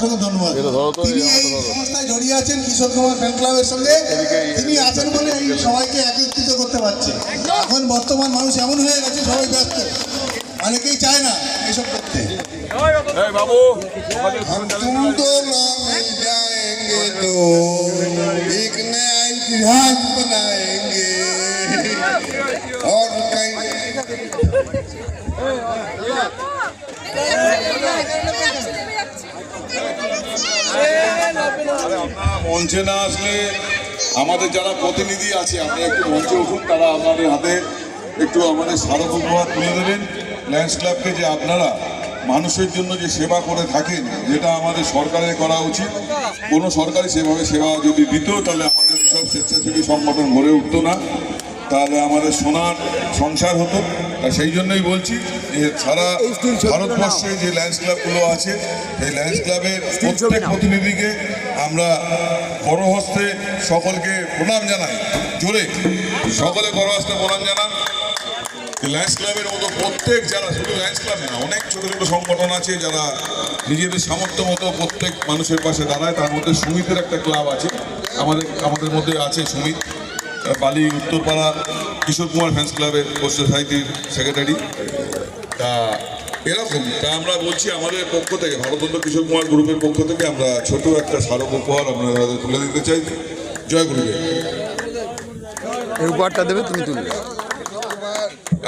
অসংখ্য ধন্যবাদ। তিনি এই সংস্থায় জড়িয়ে আছেন কিশোর কুমার ফ্যান ক্লাবের সঙ্গে, তিনি আছেন বলে এই সবাইকে একত্রিত করতে পারছে। এখন বর্তমান মানুষ এমন হয়ে গেছে, সবাই ব্যস্ত, অনেকেই চায় না এসব করতে। বাবু एक नया इतिहास बनाएंगे और মঞ্চে না আসলে আমাদের যারা প্রতিনিধি আছে আপনি একটু মঞ্চে উঠুন, তারা আপনাদের হাতে একটু আমাদের স্মারক উপহার তুলে দেবেন লায়ন্স ক্লাবকে, যে আপনারা মানুষের জন্য যে সেবা করে থাকেন, যেটা আমাদের সরকারের করা উচিত। কোনো সরকারি সেভাবে সেবা যদি দিত তাহলে আমাদের সব স্বেচ্ছাসেবী সংগঠন গড়ে উঠতো না, তাহলে আমাদের সোনার সংসার হতো। সেই জন্যই বলছি যে সারা ভারতবর্ষে যে লায়ন্স ক্লাবগুলো আছে, সেই লায়ন্স ক্লাবের প্রত্যেক প্রতিনিধিকে আমরা বড় হস্তে সকলকে প্রণাম জানাই, জোরে সকলে বড় হস্তে প্রণাম জানান। লায়ন্স ক্লাবের মতো প্রত্যেক, যারা শুধু লায়ন্স ক্লাব না, অনেক ছোটো ছোটো সংগঠন আছে যারা নিজেদের সামর্থ্য মতো প্রত্যেক মানুষের পাশে দাঁড়ায়। তার মধ্যে সুমিতের একটা ক্লাব আছে, আমাদের মধ্যে আছে সুমিত বালি, উত্তরপাড়া কিশোর কুমার ফ্যান্স ক্লাবের পোস্ট সোসাইটির সেক্রেটারি। তা এরকম তা আমরা বলছি আমাদের পক্ষ থেকে, ভারতবন্ধ কিশোর কুমার গ্রুপের পক্ষ থেকে আমরা ছোট একটা স্মারক উপহার আপনাদের তুলে দিতে চাই। জয় গুরুদেব। এই উপহারটা দেবে, তুমি তুলবে।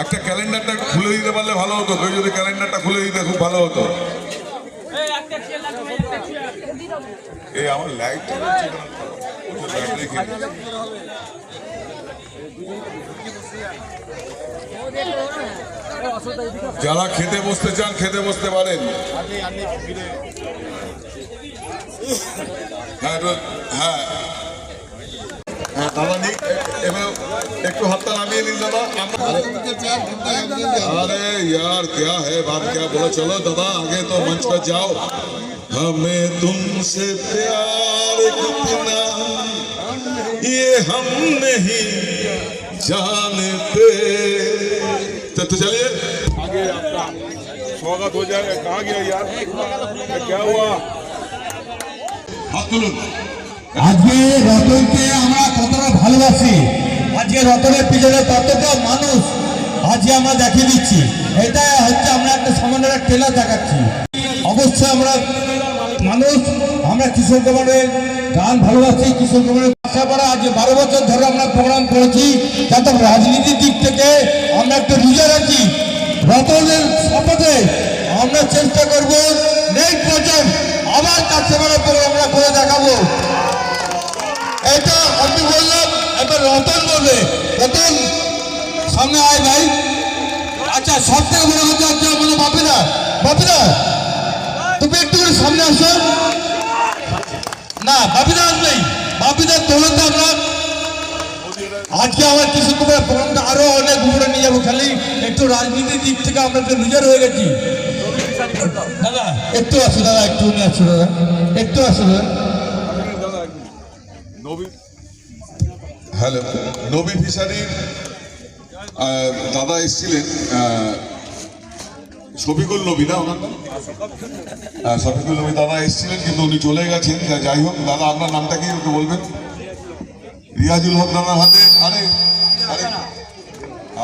একটা ক্যালেন্ডারটা খুলে দিতে পারলে ভালো হতো, কেউ যদি ক্যালেন্ডারটা খুলে দিতে খুব ভালো হতো। এই আমার লাইট যারা খেতে বসতে চান খেতে বসতে পারেন। হ্যাঁ দাদা নি এবার একটু হাতটা নামিয়ে নিন দাদা। अरे यार क्या है बात, क्या बोला। चलो दादा आगे तो मंच पर जाओ। हमें तुमसे प्यार कितना ये हम नहीं जानते। तो चलिए आगे आपका स्वागत हो जाएगा। कहाँ गया यार, क्या हुआ? हाथ तुलुन। আজকে রতনকে আমরা কতটা ভালোবাসি, আজকে রতনের পিছনে কতটা মানুষ আজকে আমরা দেখিয়ে দিচ্ছি। এটা হচ্ছে আমরা একটা সামান্য ট্রেলার দেখাচ্ছি। অবশ্যই আমরা মানুষ, আমরা কিশোর কুমারের গান ভালোবাসি। কিশোর কুমারের পাশাপাশি আজ 12 বছর ধরে আমরা প্রোগ্রাম করেছি, যাতে রাজনীতির দিক থেকে আমরা একটা রুজা রাখি। রতনের শপথে আমরা চেষ্টা করব নেক্সট বছর আবার কাছে প্রোগ্রাম আমরা করে দেখাবো। এটা আমি বললাম, এবার রতন বলবে। রতন সামনে আয় ভাই। আচ্ছা সব থেকে বড় কথা হচ্ছে আমাদের বাপিদা, বাপিদা তুমি একটু করে সামনে আসো না। বাপিদা আসবেই, বাপিদা তোলে তো আমরা আজকে আমার কিশোর কুমার প্রোগ্রামটা আরো অনেক উপরে নিয়ে যাবো। খালি একটু রাজনীতির দিক থেকে আমরা একটু নিজের হয়ে গেছি। দাদা একটু আসো, দাদা একটু আসো, দাদা একটু আসো দাদা। হ্যালো, নবী ফিশারির দাদা এসেছিলেন, শফিকুল নবী না ওনার নাম? শফিকুল নবী দাদা এসেছিলেন, কিন্তু উনি চলে গেছেন। যাই হোক দাদা, আপনার নামটা কি একটু বলবেন? রিয়াজুল হক দাদার হাতে। আরে আরে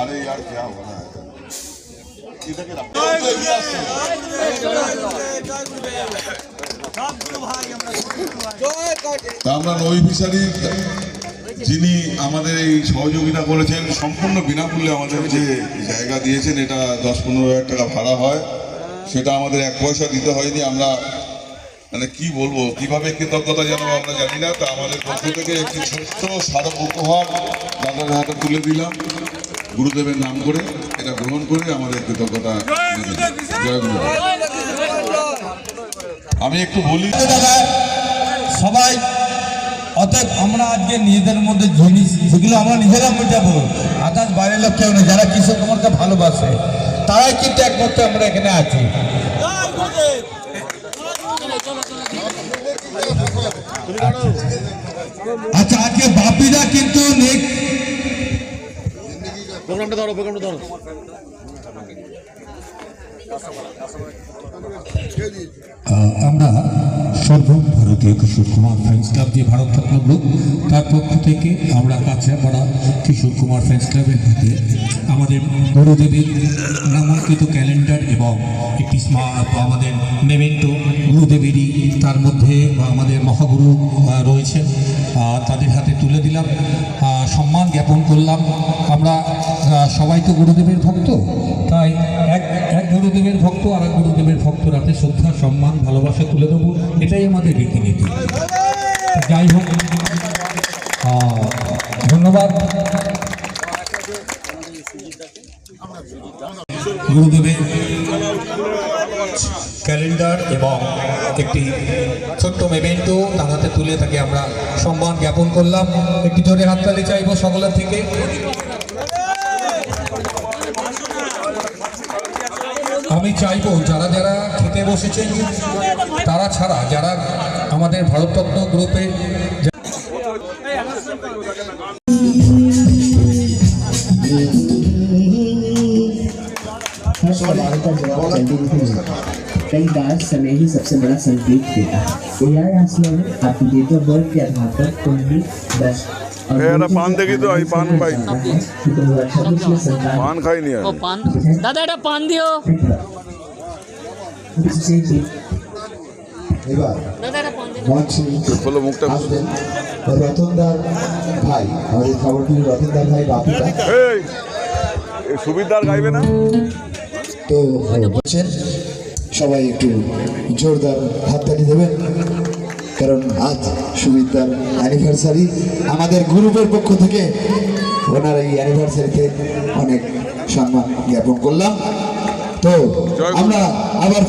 আরে यार क्या हो रहा है, আমরা নবী ফিশারির যিনি আমাদের এই সহযোগিতা করেছেন, সম্পূর্ণ বিনামূল্যে আমাদের যে জায়গা দিয়েছেন, এটা 10-15 হাজার টাকা ভাড়া হয়, সেটা আমাদের 1 পয়সা দিতে হয়নি। আমরা মানে কি বলবো, কিভাবে কৃতজ্ঞতা জানাবো আমরা জানি না। তা আমাদের পক্ষ থেকে একটি ছোট্ট স্মারক উপহার দাদার হাতে তুলে দিলাম গুরুদেবের নাম করে। এটা গ্রহণ করে আমাদের কৃতজ্ঞতা। জয় গুরু। আমি একটু বলি দাদা সবাই, অতএব আমরা আজকে নিজেদের মধ্যে জিনিস যেগুলো আমরা নিজেরা মেটাবো, আদার্স বাইরের লোক কেউ নেই। যারা কিশোর কুমারকে ভালোবাসে তারাই কিন্তু একমাত্র আমরা এখানে আছি। আচ্ছা আজকে বাপিদা কিন্তু প্রোগ্রামটা ধরো, প্রোগ্রামটা ধরো। আমরা সর্বভারতীয় কিশোর কুমার ফ্রেন্ডস ক্লাব যে ভারতরত্ন গ্রুপ তার পক্ষ থেকে আমরা কাছড়াপাড়া কিশোর কুমার ফ্রেন্ডস ক্লাবের হাতে আমাদের গুরুদেবের নামাঙ্কিত ক্যালেন্ডার এবং একটি আমাদের মেমেন্টো গুরুদেবেরই তার মধ্যে আমাদের মহাগুরু রয়েছেন তাদের হাতে তুলে দিলাম, সম্মান জ্ঞাপন করলাম। আমরা সবাই তো গুরুদেবের ভক্ত, তাই এক গুরুদেবের ভক্ত আর এক গুরুদেবের ভক্তর হাতে শ্রদ্ধা, সম্মান, ভালোবাসা তুলে দেবো, এটাই আমাদের রীতিনীতি। যাই হোক, ধন্যবাদ। গুরুদেবের ক্যালেন্ডার এবং একটি ছোট্ট মেমেন্টো তার হাতে তুলে তাকে আমরা সম্মান জ্ঞাপন করলাম। একটি জোরে হাততালি চাইব সকলের থেকে। আমি চাইবো যারা যারা খেতে বসেছেন তারা ছাড়া যারা আমাদের ভারতরত্ন গ্রুপে कई बार समय ही सबसे बड़ा संकेत देता है। AI आसमान में आपकी डेट ऑफ बर्थ के आधार पर कुंडली बस পান দেখি তো, আমি পান পাই পান খাইনি আর পান দাদা, এটা পান দিও এবার দাদা, এটা পান দিও। মঞ্চে খোলো মুখটা। আসবেন রতনদার ভাই, আমাদের খবরটির রতনদার ভাই বাপুদা। এই সুবিধার গাইবে না তো বলছেন সবাই একটু জোরদার হাততালি দেবেন, কারণ আজ সুবিধার অ্যানিভার্সারি। আমাদের গ্রুপের পক্ষ থেকে ওনার এই অ্যানিভার্সারিতে অনেক সম্মান জ্ঞাপন করলাম। তো আমরা আবার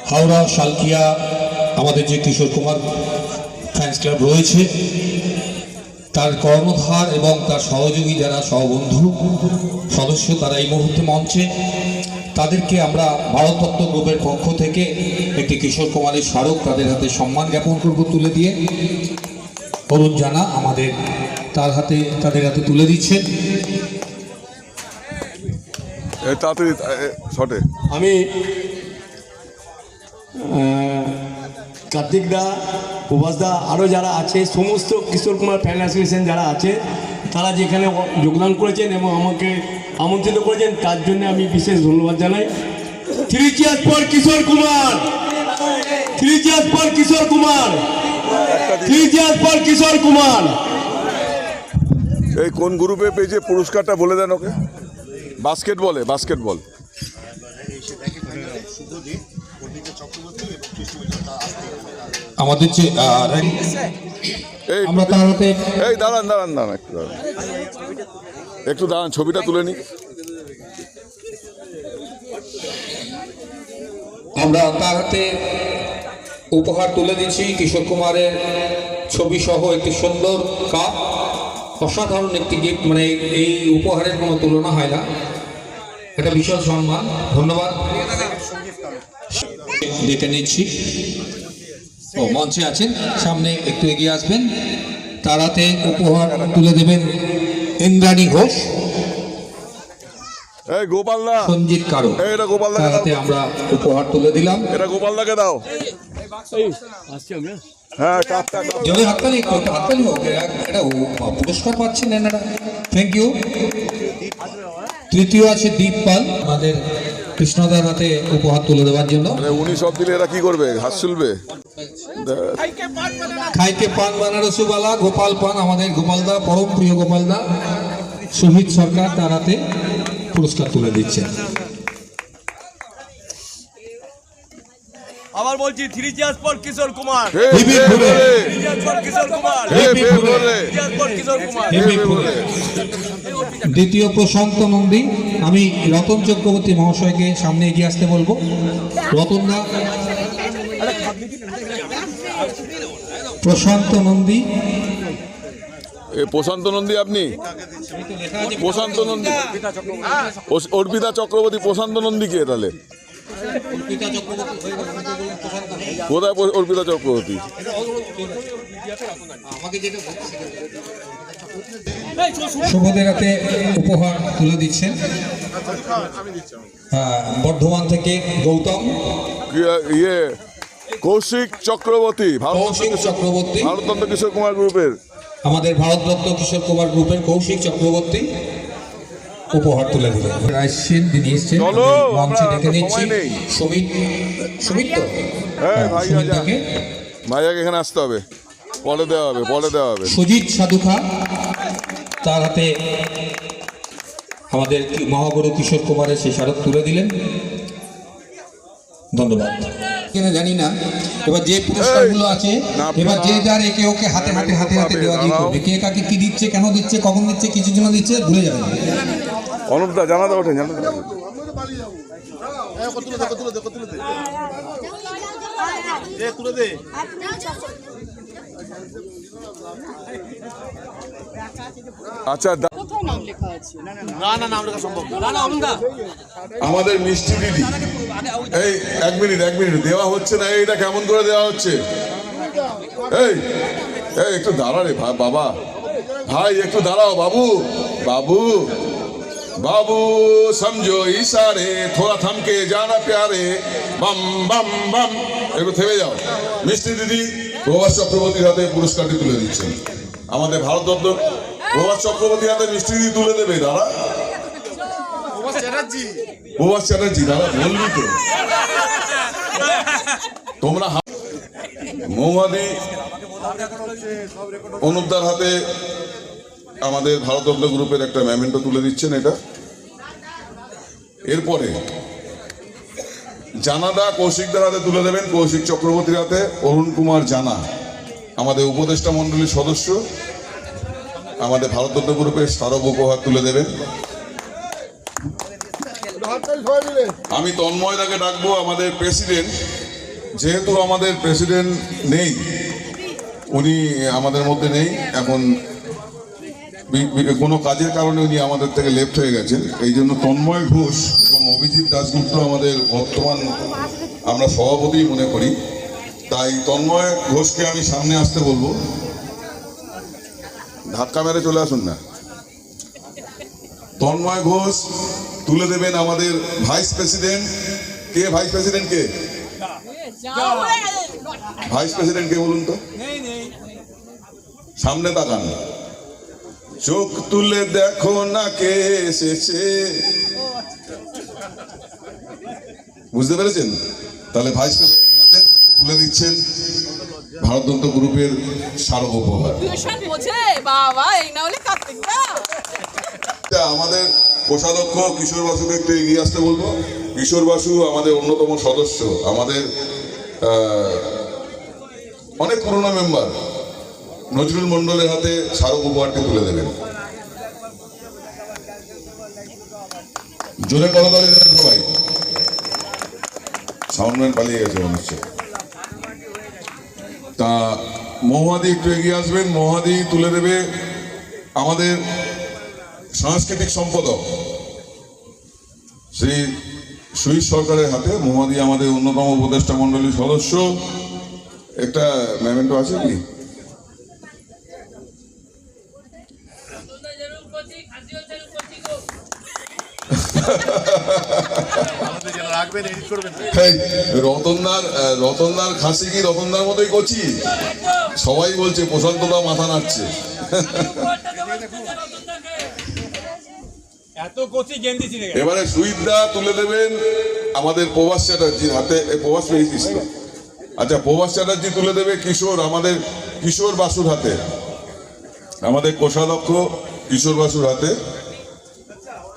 হাওড়া শালকিয়া আমাদের যে কিশোর কুমার ফ্যান্স ক্লাব রয়েছে তার কর্ণধার এবং তার সহযোগী যারা সহবন্ধু সদস্য তারা এই মুহূর্তে মঞ্চে, তাদেরকে আমরা ভারতরত্ন গ্রুপের পক্ষ থেকে একটি কিশোর কুমারের স্মারক তাদের হাতে সম্মান জ্ঞাপন করব তুলে দিয়ে। অরুণ জানা আমাদের তাদের হাতে তুলে দিচ্ছে। তাড়াতাড়ি শটে আমি কার্তিক দা, প্রভাস দা, আরও যারা আছে সমস্ত কিশোর কুমার ফ্যান অ্যাসোসিয়েশন যারা আছে তারা যেখানে যোগদান করেছেন এবং আমাকে আমন্ত্রিত করেছেন তার জন্য আমি বিশেষ ধন্যবাদ জানাই। 3 cheers for Kishore Kumar, 3 cheers for Kishore Kumar, 3 cheers for Kishore Kumar. এই কোন গ্রুপে পেয়েছে পুরস্কারটা বলে দেন ওকে। বাস্কেটবল আমাদের যে আমরা তার হাতে এই দাঁড়ান একটু দাঁড়ান ছবিটা তুলে নি। আমরা তার হাতে উপহার তুলে দিচ্ছি কিশোর কুমারের ছবি সহ একটি সুন্দর কাপ, অসাধারণ একটি গিফট, মানে এই উপহারের কোনো তুলনা হয় না, এটা বিশাল সম্মান। ধন্যবাদ। ডেকে নিচ্ছি, মঞ্চে আছেন, সামনে একটু এগিয়ে আসবেন। তার হাতে উপহার তুলে দেবেন ইন্দ্রাণী ঘোষ, গোপালদা, সঞ্জিত কারো, তার হাতে আমরা উপহার তুলে দিলাম। এটা গোপালদাকে দাও। হ্যাঁ, যদি হাততালি হোক, এটা পুরস্কার পাচ্ছেন এনারা, থ্যাংক ইউ। তৃতীয় আছে দীপ পাল, আমাদের কৃষ্ণদার হাতে উপহার তুলে দেওয়ার জন্য। উনি সব দিলে এরা কি করবে, হাত চলবে। খাইতে পান বানারসুবালা গোপাল পান, আমাদের গোপালদা, পরম প্রিয় গোপালদা, শহীদ সরকার তার হাতে পুরস্কার তুলে দিচ্ছেন। আবার বলছি 3 cheers for কিশোর কুমার, দ্বিতীয় প্রশান্ত নন্দী, আমি রতন চক্রবর্তী মহাশয়কে সামনে এগিয়ে আসতে বলবো। রতনদা, প্রশান্ত নন্দী, প্রশান্ত নন্দী, আপনি প্রশান্ত নন্দী, অর্পিতা চক্রবর্তী, প্রশান্ত নন্দী কে তাহলে? কোথায় অর্পিতা চক্রবর্তী? আমাকে যেটা শুভদের হাতে উপহার তুলে দিচ্ছেন বর্ধমান থেকে গৌতম ইয়ে কৌশিক চক্রবর্তী কৌশিক চক্রবর্তী ভারতরত্ন কিশোর কুমার গ্রুপের আমাদের ভারতরত্ন কিশোর কুমার গ্রুপের কৌশিক চক্রবর্তী উপহার তুলে দিলেন। আসছেন যিনি এসছেন চলো, মঞ্চে আমরা ডেকে নিচ্ছি সময় নেই। সুমিত তো হ্যাঁ, ভাইয়া যা। সুমিতকে ভাইয়াকে এখানে আসতে হবে, পরে দেওয়া হবে সুজিত সাধুখা তার হাতে আমাদের মহাগুরু কিশোর কুমারের সেই স্মারক তুলে দিলেন। ধন্যবাদ। কেন জানি না, এবার যে পুরস্কারগুলো আছে এবার যে যার একে ওকে হাতে দেওয়া দিয়ে করবে। কে কাকে কি দিচ্ছে, কেন দিচ্ছে, কখন দিচ্ছে, কিছুর জন্য দিচ্ছে ভুলে যাবে। অনুপদা জানাতে ওঠেন, আচ্ছা আমাদের মিষ্টি দিদি, এই এক মিনিট দেওয়া হচ্ছে না, এইটা কেমন করে দেওয়া হচ্ছে? এই একটু দাঁড়া রে বাবা, ভাই একটু দাঁড়াও, বাবু समझो इशारे थोड़ा थम के जाना प्यारे बम बम बम একটু থেমে যাও। মিষ্টি দিদি প্রভাস চক্রবর্তীর হাতে পুরস্কারটি তুলে দিচ্ছেন। আমাদের ভারতরত্ন প্রভাস চক্রবর্তীর হাতে মিষ্টি দিদি তুলে দেবে। দাঁড়া প্রভাস চ্যাটার্জি, দাঁড়া বলবি তো তোমরা। মৌমাদি অনুপদার হাতে আমাদের ভারতরত্ন গ্রুপের একটা মেমেন্টো তুলে দিচ্ছেন। এটা এরপরে জানাদা কৌশিকদার হাতে তুলে দেবেন, কৌশিক চক্রবর্তীর হাতে অরুণ কুমার জানা আমাদের উপদেষ্টা মন্ডলীর সদস্য আমাদের ভারতরত্ন গ্রুপের স্মারক উপহার তুলে দেবেন। আমি তন্ময়দাকে ডাকবো, আমাদের প্রেসিডেন্ট, যেহেতু আমাদের প্রেসিডেন্ট নেই, উনি আমাদের মধ্যে নেই এখন, কোনো কাজের কারণে উনি আমাদের থেকে লেফট হয়ে গেছেন, এই জন্য তন্ময় ঘোষ এবং অভিজিৎ দাশগুপ্ত আমাদের বর্তমান আমরা সভাপতি মনে করি, তাই তন্ময় ঘোষকে আমি সামনে আসতে বলবো। ধাক্কা মেরে চলে আসুন না। তন্ময় ঘোষ তুলে দেবেন আমাদের ভাইস প্রেসিডেন্ট। কে ভাইস প্রেসিডেন্ট? কে ভাইস প্রেসিডেন্ট কে বলুন তো? সামনে তাকান, চোখ তুলে দেখো না কে এসেছে, বুঝতে পেরেছেন? তাহলে ভাইস প্রেসিডেন্ট তুলে দিচ্ছেন ভারতরত্ন গ্রুপের স্মারক উপহার। আমাদের কোষাধ্যক্ষ কিশোর বাসুকে একটু এগিয়ে আসতে বলবো। কিশোর বাসু আমাদের অন্যতম সদস্য, আমাদের অনেক পুরনো মেম্বার, নজরুল মন্ডলের হাতে স্মারক উপহারটি তুলে দেবেন। জোরে করতালি দেবেন সবাই। সাউন্ডম্যান পালিয়ে গেছে মনে হচ্ছে। তা মহাদি একটু এগিয়ে আসবেন। মহাদি তুলে দেবে আমাদের সাংস্কৃতিক সম্পাদক শ্রী সুইস সরকারের হাতে। মহাদি আমাদের অন্যতম উপদেষ্টা মন্ডলীর সদস্য। একটা মেমেন্টো আছে কি? রতনদার খাসি কি রতনদার মতোই কচি? সবাই বলছে, প্রশান্তদা মাথা নাড়ছে। এবারে সুইদা তুলে দেবেন আমাদের প্রভাস চ্যাটার্জির হাতে। প্রভাস পেয়েছিস? আচ্ছা, প্রভাস চ্যাটার্জি তুলে দেবে আমাদের কিশোর বাসুর হাতে, আমাদের কোষাধ্যক্ষ কিশোর বাসুর হাতে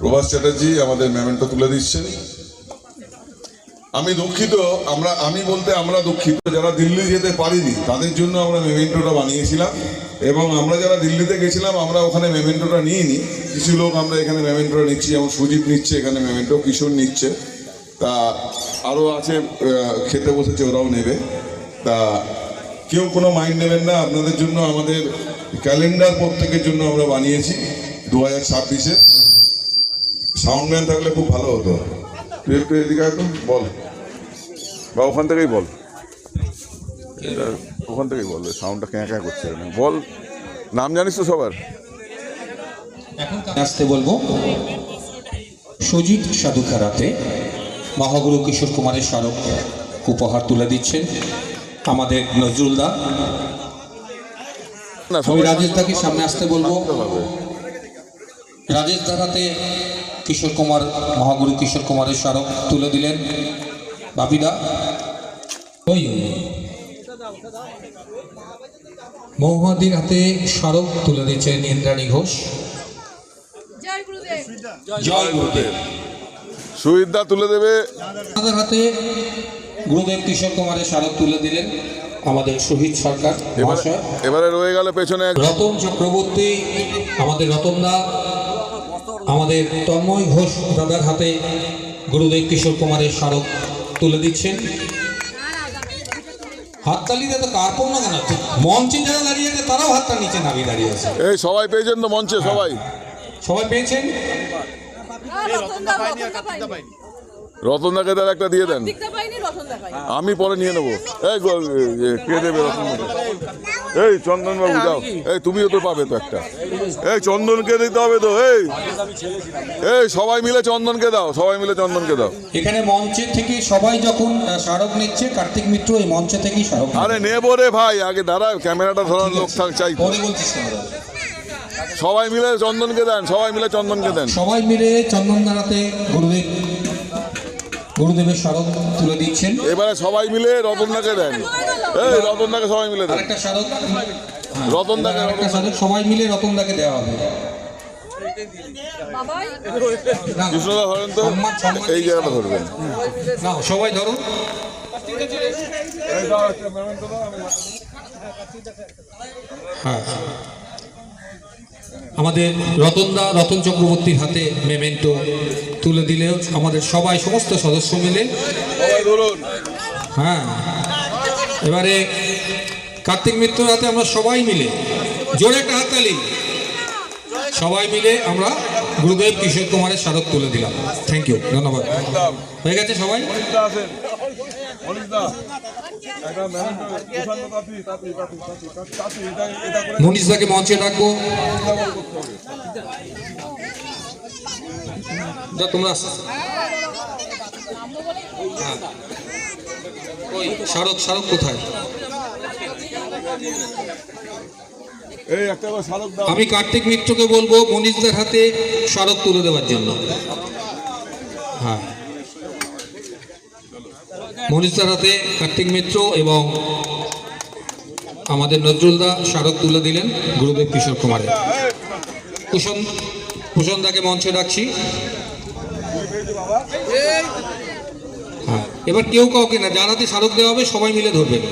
প্রভাস চ্যাটার্জি আমাদের মেমেন্টো তুলে দিচ্ছেন। আমি দুঃখিত, আমরা দুঃখিত যারা দিল্লি যেতে পারিনি তাদের জন্য আমরা মেমেন্টোটা বানিয়েছিলাম, এবং আমরা যারা দিল্লিতে গেছিলাম আমরা ওখানে মেমেন্টোটা নিইনি। কিছু লোক আমরা এখানে মেমেন্টোটা নিচ্ছি, যেমন সুজিত নিচ্ছে এখানে মেমেন্টো, কিশোর নিচ্ছে, তা আরও আছে খেতে বসেছে, ওরাও নেবে। তা কেউ কোনো মাইন্ড নেবেন না, আপনাদের জন্য আমাদের ক্যালেন্ডার প্রত্যেকের জন্য আমরা বানিয়েছি 2026-এ। সাউন্ডম্যান থাকলে খুব ভালো হতো। তুই একটু এদিকে একদম বল, বা ওখান থেকেই বল, ওখান থেকেই বল, সাউন্ডটা ক্যাঁ ক্যাঁ করছে। বল, নাম জানিস তো সবার? আসতে বলবো সুজিত সাধুখারাতে মহাগুরু কিশোর কুমারের স্মারক উপহার তুলে দিচ্ছেন আমাদের নজরুলদা। আমি রাজেশ দাকে সামনে আসতে বলবো। রাজেশ দার হাতে কিশোর কুমার মহাগুরু কিশোর কুমারের স্মারক তুলে দিলেন বাপিদা। মৌমাদির হাতে স্মারক তুলে দিচ্ছেন ইন্দ্রাণী ঘোষ। জয় গুরুদেব। সুইদা তুলে দেবে। আমাদের হাতে গুরুদেব কিশোর কুমারের স্মারক তুলে দিলেন আমাদের শহীদ সরকার মহাশয়। এবারে রয়ে গেল পেছনে রতন চক্রবর্তী, আমাদের রতনদা, আমাদের তন্ময় ঘোষ দাদার হাতে গুরুদেব কিশোর কুমারের স্মারক তুলে দিচ্ছেন। হাততালিতে তো কার্পণ না কেন, মঞ্চে যারা দাঁড়িয়ে আছে তারাও হাতটা নিচে নামিয়ে দাঁড়িয়ে আছে। এই সবাই পেয়েছেন তো মঞ্চে? সবাই পেয়েছেন। রতনদাকে তার একটা দিয়ে দেন, আমি পরে নিয়ে নেবো। এই কে দেবে রতনদাকে? এই চন্দন বাবু যাও, এই তুমিও তো পাবে তো একটা। এই চন্দনকে দিতে হবে তো। এই সবাই মিলে চন্দনকে দাও, সবাই মিলে চন্দনকে দাও। এখানে মঞ্চের থেকে সবাই যখন স্মারক নিচ্ছে, কার্তিক মিত্র এই মঞ্চে থেকেই স্মারক। আরে নেবো রে ভাই, আগে দাঁড়া, ক্যামেরাটা ধরার লোক চাই। সবাই মিলে চন্দনকে দেন, সবাই মিলে চন্দনকে দেন। সবাই মিলে চন্দন দাঁড়াতে গুরুদেবের স্মারক তুলে দিচ্ছেন। এবারে সবাই মিলে রতনদাকে দেন। এই রতনদাকে সবাই মিলে দেন। আরেকটা স্মারক রতনদাকে, সবাই মিলে রতনদাকে দেওয়া হবে। কৃষ্ণদা ধরেন তো, এই জায়গাটা ধরবেন না, সবাই ধরো। হ্যাঁ, আমাদের রতন চক্রবর্তীর হাতে মেমেন্টো তুলে দিলে আমাদের সবাই, সমস্ত সদস্য মিলে। হ্যাঁ, এবারে কার্তিক মিত্রের হাতে আমরা সবাই মিলে জোরে একটা হাততালি, সবাই মিলে আমরা গুরুদেব কিশোর কুমারের স্মারক তুলে দিলাম। থ্যাংক ইউ, ধন্যবাদ। হয়ে গেছে সবাই? মনীষদাকে মঞ্চে ডাকবো। তোমরা স্মারক কোথায়? আমি কার্তিক মিত্রকে বলবো মনীষদার হাতে স্মারক তুলে দেওয়ার জন্য। হ্যাঁ, মনীষদার হাতে কার্তিক মিত্র এবং আমাদের নজরুলদা স্মারক তুলে দিলেন গুরুদেব কিশোর কুমারের। কুশনদাকে মঞ্চে ডাকছি। হ্যাঁ, এবার কেউ কাউকে না, যার হাতে স্মারক দেওয়া হবে সবাই মিলে ধরবেন।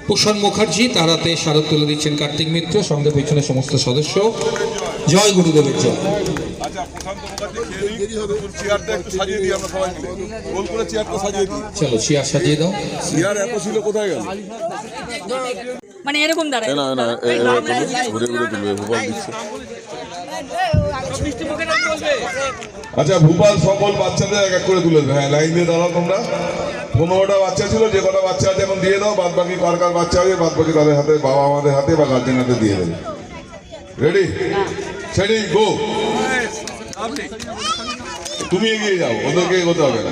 কুশন মুখার্জি, তার হাতে স্মারক তুলে দিচ্ছেন কার্তিক মিত্র, সঙ্গে পেছনে সমস্ত সদস্য। জয় গুরুদেবের জয়। চলো চেয়ার সাজিয়ে দাও। কোথায় গেল? মানে এরকম দাঁড়ায় ঘুরে ঘুরে তুলবে, ভোপাল দিচ্ছে। আচ্ছা, ভোপাল সকল বাচ্চাদের এক এক করে তুলে দেবে। হ্যাঁ, লাইন দিয়ে দাঁড়াও তোমরা। 15টা বাচ্চা ছিল, যে কটা বাচ্চা আছে এখন দিয়ে দাও। বাদ বাকি কার কার বাচ্চা আছে, বাদ বাকি তাদের হাতে, বাবা আমাদের হাতে বা গার্জেন হাতে দিয়ে দেবে। রেডি, সেডি, গো। তুমি এগিয়ে যাও, ওদেরকে এগোতে হবে না।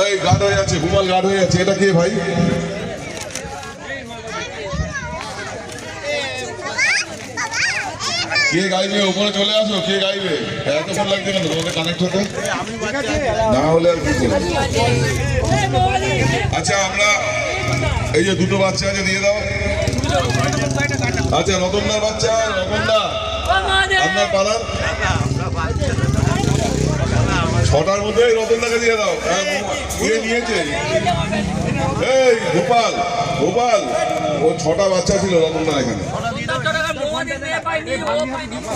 এই গার্ড হয়ে যাচ্ছে, ভোপাল গার্ড হয়ে যাচ্ছে। এটা কে ভাই? কে গাইবে? উপরে চলে আসো। কে গাইবে? এতক্ষণ লাগছে কেন তোমাদের কানেক্ট হতে? না হলে আর কি করবো? আচ্ছা, আমরা এই যে দুটো বাচ্চা আছে দিয়ে দাও। আচ্ছা, রতনদার বাচ্চা, রতনদা আপনার পালার 6টার মধ্যে রতনদাকে দিয়ে দাও। দিয়ে নিয়েছে। এই ভোপাল, ও 6টা বাচ্চা ছিল রতনদার এখানে।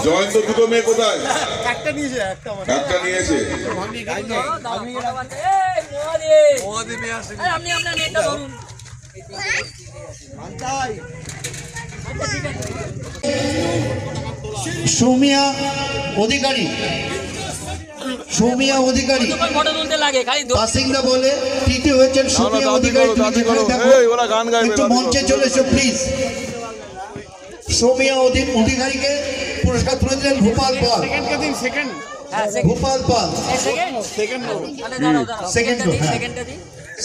জয়ন্ত দুটো মেয়ে কোথায়? একটা নিয়েছে। সৌমিয়া অধিকারী, বাসিন্দা বলে তৃতীয় হয়েছেন সৌমিয়া অধিকারী। একটু মঞ্চে চলে এসো প্লিজ। সৌমিয়া অধিকারীকে পুরস্কার তুলে দিলেন ভূপাল পাল। ভূপাল পাল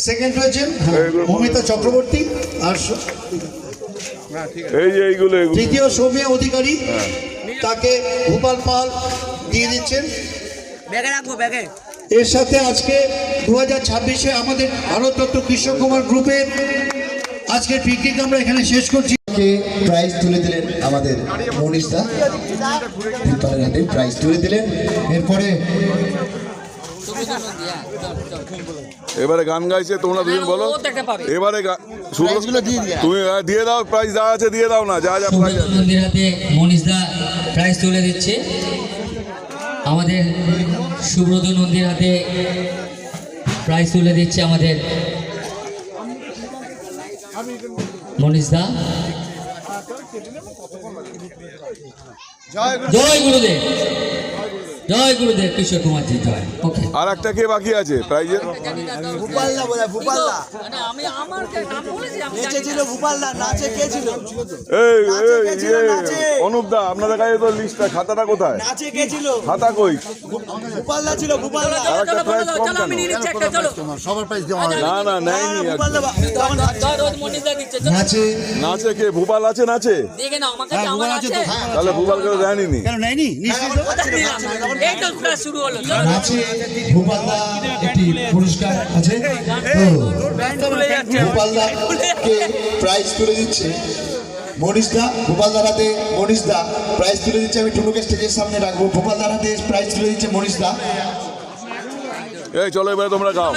সেকেন্ড হয়েছেন মমিতা চক্রবর্তী, আর তৃতীয় সৌমিয়া অধিকারী, তাকে ভূপাল পাল দিয়ে দিচ্ছেন। এর সাথে আজকে 2026-এ আমাদের ভারতরত্ন কৃষ্ণ কুমার গ্রুপের আজকের পিকনিক আমরা এখানে শেষ করছি। প্রাইজ তুলে দিলেন আমাদের মনীষদা, ভূপালের হাতে প্রাইজ তুলে দিলেন। এরপরে এবারে গান গাইছে, তোমরা দুজন বলো। এবারে তুমি দিয়ে দাও, প্রাইজ যা আছে দিয়ে দাও না, যা যা প্রাইজ আছে। নন্দীর হাতে মনীষদা প্রাইজ তুলে দিচ্ছে। আমাদের সুব্রত নন্দীর হাতে প্রাইজ তুলে দিচ্ছে আমাদের মনীষদা। জয় গুরুদেব, জয় গুরুদেব, কিশোর কুমারজি জয়। ওকে, আর একটা কে বাকি আছে প্রাইজের? অনুপ দা, আপনাদের কাছে তো লিস্টটা, খাতাটা কোথায়? খাতা কই? আরেকটা প্রাইজ কম কেন? না না, নেয়নি। নাচে কে? ভূপাল আছে নাচে? তাহলে ভূপালকে দেয়নি। নাচে ভূপালদা একটি পুরস্কার আছে, ভূপালদাকে প্রাইজ তুলে দিচ্ছে মনীষদা। ভূপালদার হাতে মনীষদা প্রাইজ তুলে দিচ্ছে। আমি টুনুকে স্টেজের সামনে রাখবো। ভূপালদার হাতে প্রাইজ তুলে দিচ্ছে মনীষদা। এই চলো এবারে তোমরা গাও।